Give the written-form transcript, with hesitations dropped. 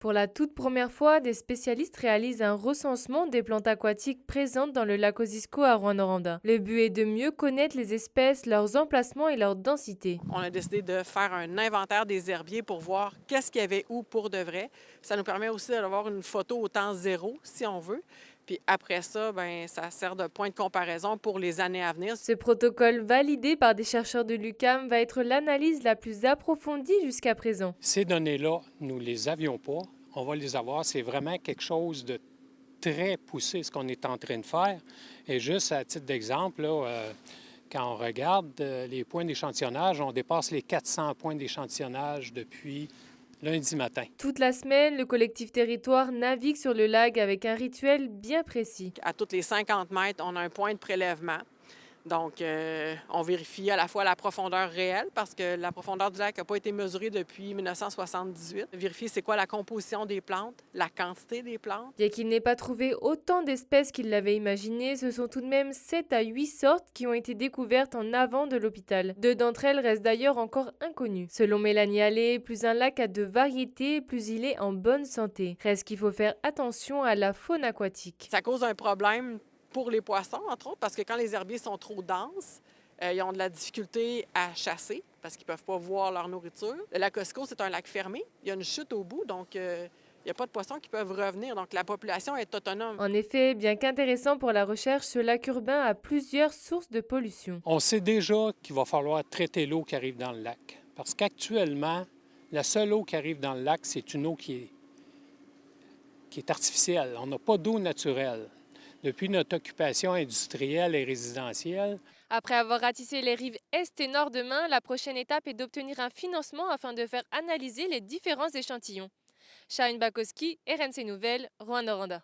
Pour la toute première fois, des spécialistes réalisent un recensement des plantes aquatiques présentes dans le lac Osisko à Rouyn-Noranda. Le but est de mieux connaître les espèces, leurs emplacements et leur densité. On a décidé de faire un inventaire des herbiers pour voir qu'est-ce qu'il y avait où pour de vrai. Ça nous permet aussi d'avoir une photo au temps zéro, si on veut. Puis après ça, ben ça sert de point de comparaison pour les années à venir. Ce protocole validé par des chercheurs de l'UQAM va être l'analyse la plus approfondie jusqu'à présent. Ces données-là, nous ne les avions pas. On va les avoir. C'est vraiment quelque chose de très poussé, ce qu'on est en train de faire. Et juste à titre d'exemple, là, quand on regarde les points d'échantillonnage, on dépasse les 400 points d'échantillonnage depuis lundi matin. Toute la semaine, le collectif Territoire navigue sur le lac avec un rituel bien précis. À toutes les 50 mètres, on a un point de prélèvement. Donc, on vérifie à la fois la profondeur réelle, parce que la profondeur du lac n'a pas été mesurée depuis 1978. Vérifier c'est quoi la composition des plantes, la quantité des plantes. Bien qu'il n'ait pas trouvé autant d'espèces qu'il l'avait imaginé, ce sont tout de même 7 à 8 sortes qui ont été découvertes en avant de l'hôpital. Deux d'entre elles restent d'ailleurs encore inconnues. Selon Mélanie Allais, plus un lac a de variétés, plus il est en bonne santé. Reste qu'il faut faire attention à la faune aquatique. Ça cause un problème pour les poissons, entre autres, parce que quand les herbiers sont trop denses, ils ont de la difficulté à chasser parce qu'ils ne peuvent pas voir leur nourriture. Le lac Osisko, c'est un lac fermé. Il y a une chute au bout, donc il n'y a pas de poissons qui peuvent revenir. Donc la population est autonome. En effet, bien qu'intéressant pour la recherche, ce lac urbain a plusieurs sources de pollution. On sait déjà qu'il va falloir traiter l'eau qui arrive dans le lac. Parce qu'actuellement, la seule eau qui arrive dans le lac, c'est une eau qui est artificielle. On n'a pas d'eau naturelle. Depuis notre occupation industrielle et résidentielle. Après avoir ratissé les rives est et nord de Main, la prochaine étape est d'obtenir un financement afin de faire analyser les différents échantillons. Shahin Bakowski, RNC Nouvelles, Rouyn-Noranda.